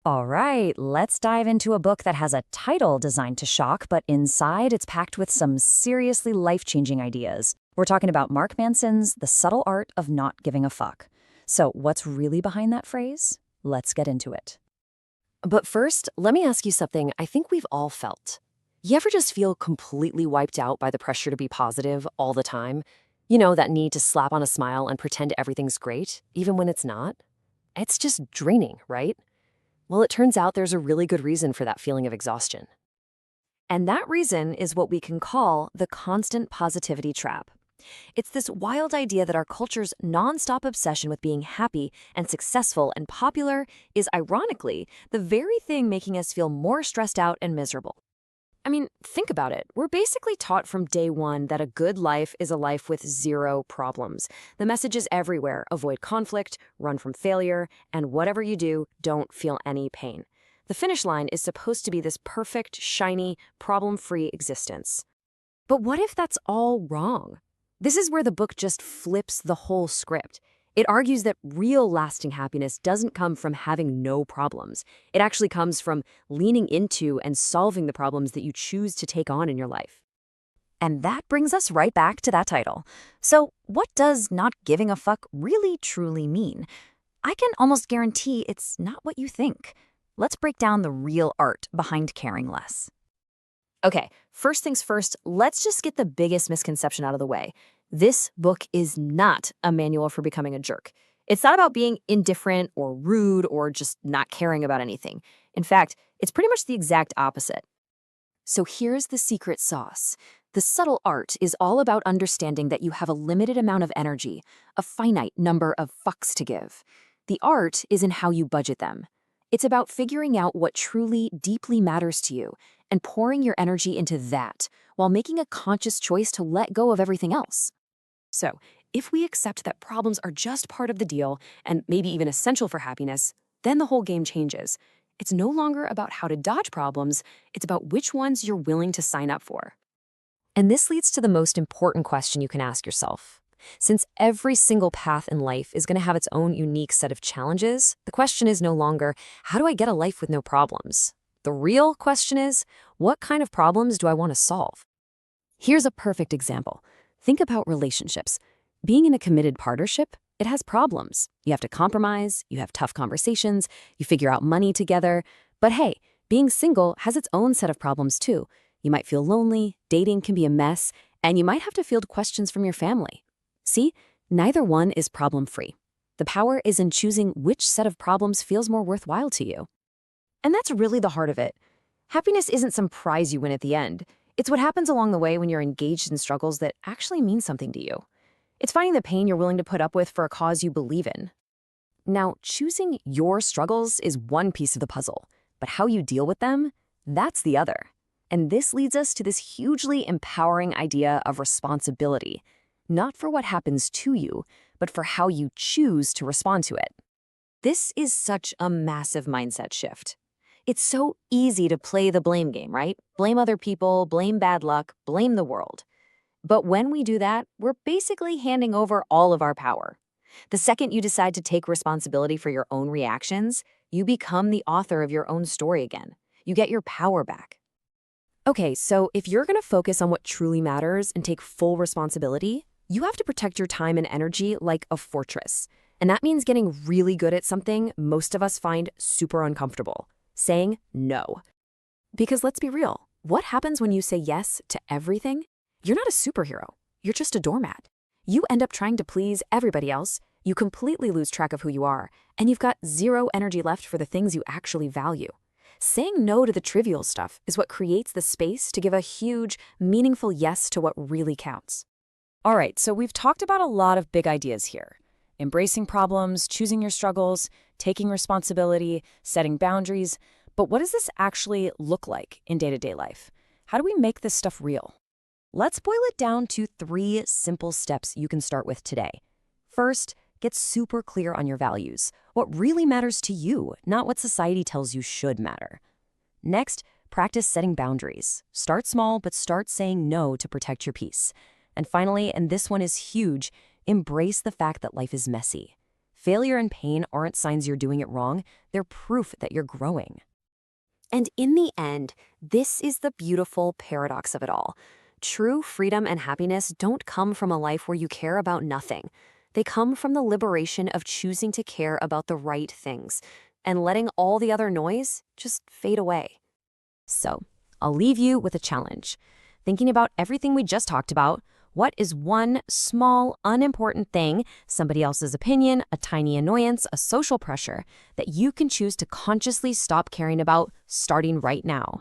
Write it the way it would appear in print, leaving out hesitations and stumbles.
All right, let's dive into a book that has a title designed to shock, but inside it's packed with some seriously life-changing ideas. We're talking about Mark Manson's The Subtle Art of Not Giving a Fuck. So, what's really behind that phrase? Let's get into it. But first, let me ask you something I think we've all felt. You ever just feel completely wiped out by the pressure to be positive all the time? You know, that need to slap on a smile and pretend everything's great, even when it's not? It's just draining, right? Well, it turns out there's a really good reason for that feeling of exhaustion. And that reason is what we can call the constant positivity trap. It's this wild idea that our culture's nonstop obsession with being happy and successful and popular is, ironically, the very thing making us feel more stressed out and miserable. I mean, think about it. We're basically taught from day one that a good life is a life with zero problems. The message is everywhere: avoid conflict, run from failure, and whatever you do, don't feel any pain. The finish line is supposed to be this perfect, shiny, problem-free existence. But what if that's all wrong? This is where the book just flips the whole script. It argues that real lasting happiness doesn't come from having no problems. It actually comes from leaning into and solving the problems that you choose to take on in your life. And that brings us right back to that title. So, what does not giving a fuck really truly mean? I can almost guarantee it's not what you think. Let's break down the real art behind caring less. Okay, first things first, let's just get the biggest misconception out of the way. This book is not a manual for becoming a jerk. It's not about being indifferent or rude or just not caring about anything. In fact, it's pretty much the exact opposite. So here's the secret sauce. The subtle art is all about understanding that you have a limited amount of energy, a finite number of fucks to give. The art is in how you budget them. It's about figuring out what truly, deeply matters to you and pouring your energy into that while making a conscious choice to let go of everything else. So, if we accept that problems are just part of the deal and maybe even essential for happiness, then the whole game changes. It's no longer about how to dodge problems, it's about which ones you're willing to sign up for. And this leads to the most important question you can ask yourself. Since every single path in life is going to have its own unique set of challenges, the question is no longer, how do I get a life with no problems? The real question is, what kind of problems do I want to solve? Here's a perfect example. Think about relationships. Being in a committed partnership, it has problems. You have to compromise, you have tough conversations, you figure out money together. But hey, being single has its own set of problems too. You might feel lonely, dating can be a mess, and you might have to field questions from your family. See, neither one is problem-free. The power is in choosing which set of problems feels more worthwhile to you. And that's really the heart of it. Happiness isn't some prize you win at the end. It's what happens along the way when you're engaged in struggles that actually mean something to you. It's finding the pain you're willing to put up with for a cause you believe in. Now, choosing your struggles is one piece of the puzzle, but how you deal with them, that's the other. And this leads us to this hugely empowering idea of responsibility, not for what happens to you, but for how you choose to respond to it. This is such a massive mindset shift. It's so easy to play the blame game, right? Blame other people, blame bad luck, blame the world. But when we do that, we're basically handing over all of our power. The second you decide to take responsibility for your own reactions, you become the author of your own story again. You get your power back. Okay, so if you're going to focus on what truly matters and take full responsibility, you have to protect your time and energy like a fortress. And that means getting really good at something most of us find super uncomfortable: saying no. Because let's be real, what happens when you say yes to everything? You're not a superhero. You're just a doormat. You end up trying to please everybody else, you completely lose track of who you are, and you've got zero energy left for the things you actually value. Saying no to the trivial stuff is what creates the space to give a huge, meaningful yes to what really counts. All right, so we've talked about a lot of big ideas here. Embracing problems, choosing your struggles, taking responsibility, setting boundaries. But what does this actually look like in day-to-day life? How do we make this stuff real? Let's boil it down to 3 simple steps you can start with today. First, get super clear on your values. What really matters to you, not what society tells you should matter. Next, practice setting boundaries. Start small, but start saying no to protect your peace. And finally, and this one is huge, embrace the fact that life is messy. Failure and pain aren't signs you're doing it wrong, they're proof that you're growing. And in the end, this is the beautiful paradox of it all. True freedom and happiness don't come from a life where you care about nothing. They come from the liberation of choosing to care about the right things and letting all the other noise just fade away. So, I'll leave you with a challenge. Thinking about everything we just talked about, what is one small, unimportant thing, somebody else's opinion, a tiny annoyance, a social pressure, that you can choose to consciously stop caring about starting right now?